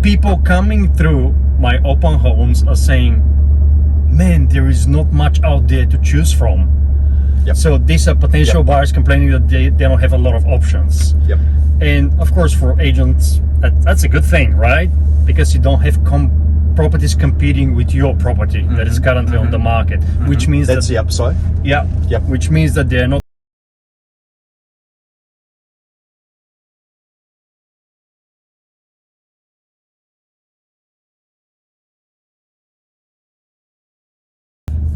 people coming through my open homes are saying, man, there is not much out there to choose from. Yep. So these are potential buyers complaining that they don't have a lot of options. Yep. And of course, for agents, that's a good thing, right? Because you don't have properties competing with your property that is currently on the market, which means that's the upside. Yeah. Yep. Which means that they're not.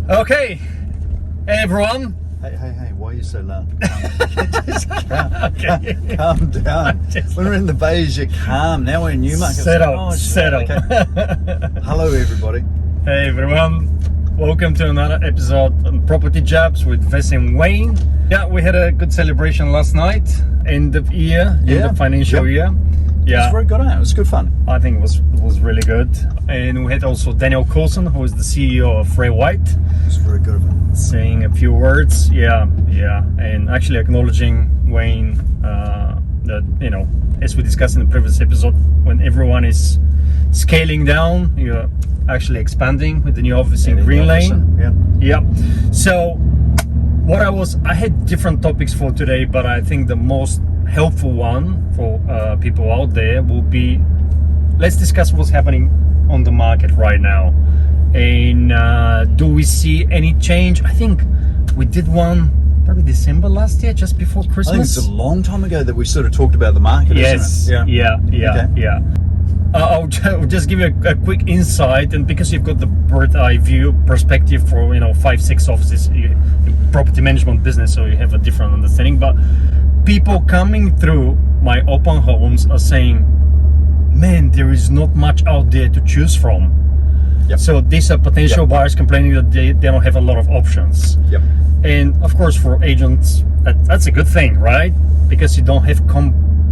Okay. Hey everyone. Hey, why are you so loud? Just Okay. calm down. When we're in the Bays, you're calm. Now we're in Newmarket. Settle. Okay. Hello, everybody. Hey everyone. Welcome to another episode on Property Jabs with Vess and Wayne. Yeah, we had a good celebration last night. End of year, end of financial year. Yeah. It was very good. It was good fun. I think it was really good. And we had also Daniel Coulson, who is the CEO of Ray White. It was very good of him. Saying a few words. Yeah. And actually acknowledging Wayne that, you know, as we discussed in the previous episode, when everyone is scaling down, you're actually expanding with the new office in Green Lane. Yeah. So I had different topics for today, but I think the most helpful one for people out there will be, let's discuss what's happening on the market right now. And do we see any change? I think we did one probably December last year, just before Christmas. I think it's a long time ago that we sort of talked about the market, isn't it? Yeah. I'll just give you a quick insight, and because you've got the bird's eye view perspective for 5-6 offices, property management business, so you have a different understanding. But people coming through my open homes are saying, man, there is not much out there to choose from. Yep. So these are potential buyers complaining that they don't have a lot of options. Yep. And of course, for agents, that's a good thing, right? Because you don't have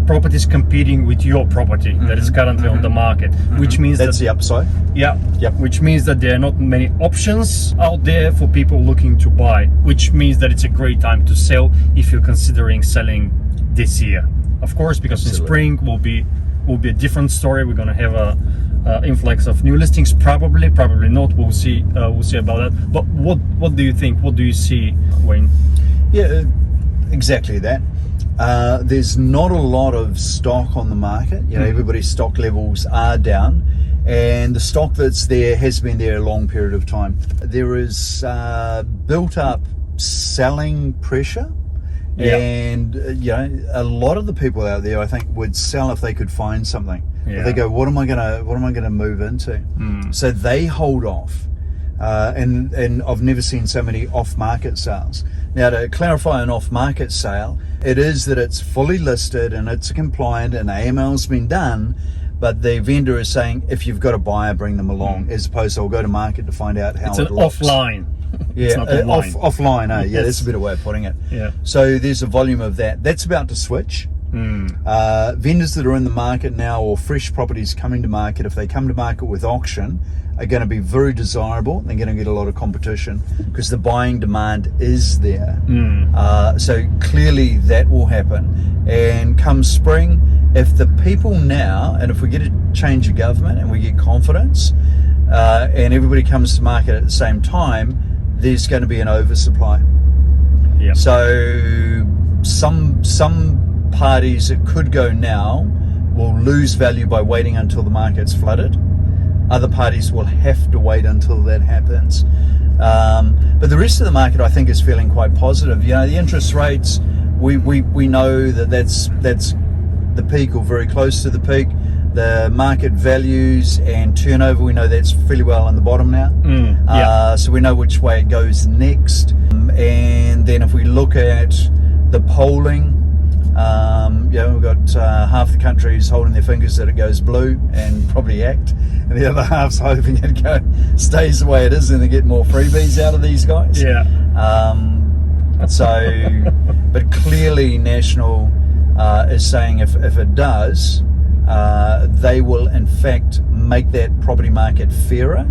properties competing with your property that is currently on the market, which means that's the upside. Yeah. Which means that there are not many options out there for people looking to buy, which means that it's a great time to sell if you're considering selling this year. Of course, because in spring will be a different story. We're going to have a influx of new listings, probably not. We'll see about that. But what do you think? What do you see, Wayne? Yeah, exactly that. There's not a lot of stock on the market. Everybody's stock levels are down, and the stock that's there has been there a long period of time. There is built up selling pressure. And a lot of the people out there, I think, would sell if they could find something. But they go, what am I gonna move into? So they hold off. And I've never seen so many off-market sales. Now, to clarify an off-market sale, it is that it's fully listed and it's compliant and AML's been done, but the vendor is saying, if you've got a buyer, bring them along, as opposed to I'll go to market to find out how it looks. Offline. Offline. Yes. That's a better way of putting it. Yeah. So there's a volume of that. That's about to switch. Vendors that are in the market now, or fresh properties coming to market, if they come to market with auction, are going to be very desirable. They're going to get a lot of competition because the buying demand is there. So clearly that will happen. And come spring, if the people now, and if we get a change of government and we get confidence, and everybody comes to market at the same time, there's going to be an oversupply. So some parties that could go now will lose value by waiting until the market's flooded. Other parties will have to wait until that happens. But the rest of the market, I think, is feeling quite positive. The interest rates, we know that's the peak or very close to the peak. The market values and turnover, we know that's fairly well on the bottom now. So we know which way it goes next. And then if we look at the polling, we've got half the country's holding their fingers that it goes blue and probably act, and the other half's hoping it stays the way it is and they get more freebies out of these guys. But clearly National is saying if it does, they will in fact make that property market fairer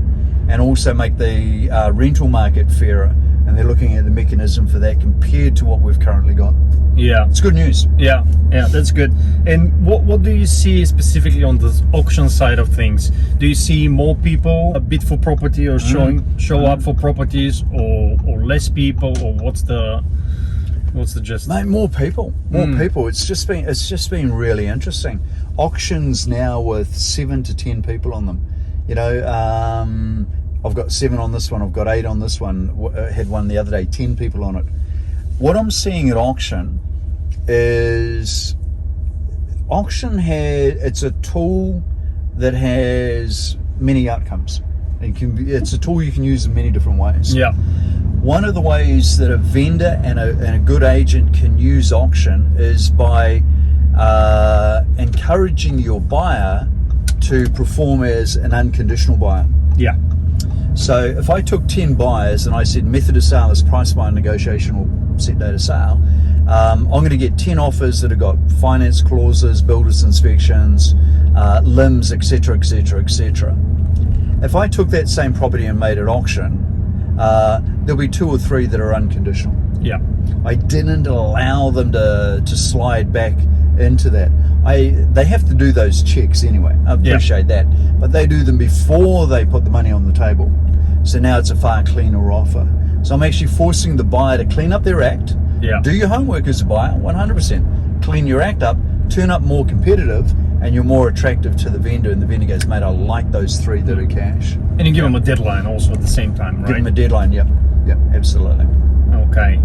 and also make the rental market fairer, and they're looking at the mechanism for that compared to what we've currently got. Yeah. It's good news. Yeah, that's good. And what do you see specifically on the auction side of things? Do you see more people bid for property or show up for properties, or less people, or what's the gist? Mate, more people. It's just been really interesting. Auctions now with 7 to 10 people on them. You know, I've got 7 on this one. I've got 8 on this one. I had one the other day, 10 people on it. What I'm seeing at auction is it's a tool that has many outcomes. It's a tool you can use in many different ways. Yeah. One of the ways that a vendor and a good agent can use auction is by encouraging your buyer to perform as an unconditional buyer. Yeah. So if I took 10 buyers and I said method of sale is price by negotiation or set date of sale, I'm going to get 10 offers that have got finance clauses, builders inspections, limbs, etc, etc, etc. If I took that same property and made it auction, there'll be 2 or 3 that are unconditional. Yeah. I didn't allow them to slide back into that. They have to do those checks anyway. I appreciate that, but they do them before they put the money on the table. So now it's a far cleaner offer. So I'm actually forcing the buyer to clean up their act. Yeah. Do your homework as a buyer, 100%. Clean your act up, turn up more competitive, and you're more attractive to the vendor. And the vendor goes, mate, I like those 3 that are cash. And you give them a deadline also at the same time, right? Give them a deadline. Yep, absolutely. Okay.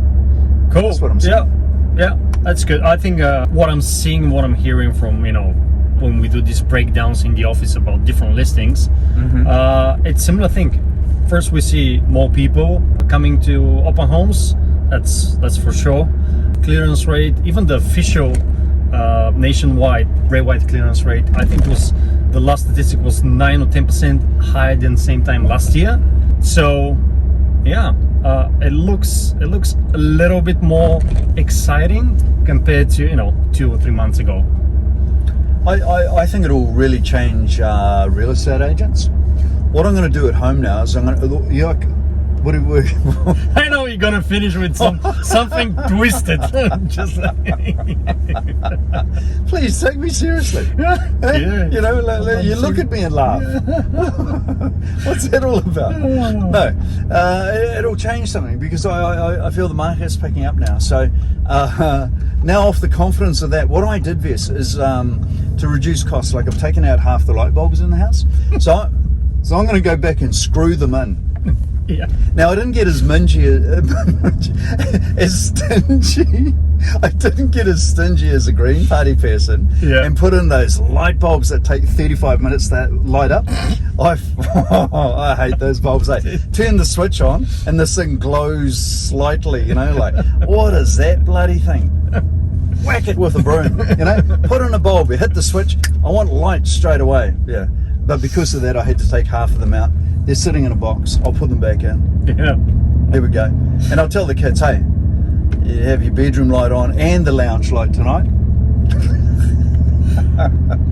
Cool. That's what I'm saying. Yeah, that's good. I think what I'm seeing, what I'm hearing from, when we do these breakdowns in the office about different listings, it's similar thing. First, we see more people coming to open homes. That's for sure. Clearance rate, even the official nationwide rate-wide clearance rate, I think the last statistic was 9 or 10% higher than same time last year. So, yeah. It looks a little bit more exciting compared to 2 or 3 months ago. I think it'll really change real estate agents. What I'm going to do at home now is I know you're gonna finish with something twisted. Just please take me seriously. Yeah. You look at me and laugh. What's that all about? No, it'll change something because I feel the market's picking up now. So now, off the confidence of that, what I did, Vess, is to reduce costs. Like I've taken out half the light bulbs in the house, so I'm going to go back and screw them in. Yeah. Now I didn't get as stingy. I didn't get as stingy as a Green Party person and put in those light bulbs that take 35 minutes to light up. I hate those bulbs. Turn the switch on and this thing glows slightly. Like what is that bloody thing? Whack it with a broom. Put in a bulb. You hit the switch. I want light straight away. Yeah. But because of that, I had to take half of them out. They're sitting in a box. I'll put them back in. Yeah. There we go. And I'll tell the kids, hey, you have your bedroom light on and the lounge light tonight.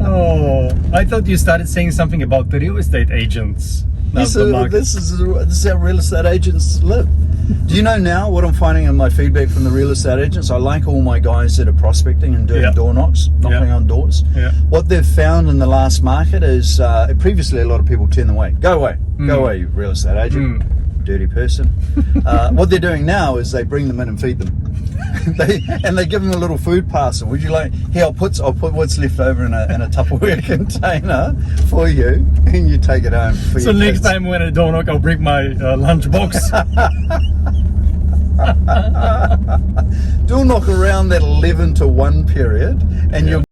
Oh, I thought you started saying something about the real estate agents. This is how real estate agents live. Do you know now what I'm finding in my feedback from the real estate agents? I like all my guys that are prospecting and doing door knocks, knocking on doors. Yeah. What they've found in the last market is previously a lot of people turn them away. Go away, you real estate agent, dirty person. What they're doing now is they bring them in and feed them. they give them a little food parcel. Would you like? Here, I'll put what's left over in a Tupperware container for you, and you take it home. For so your next kids. time when I door knock, I'll bring my lunch box. Door knock around that 11 to 1 period, and you'll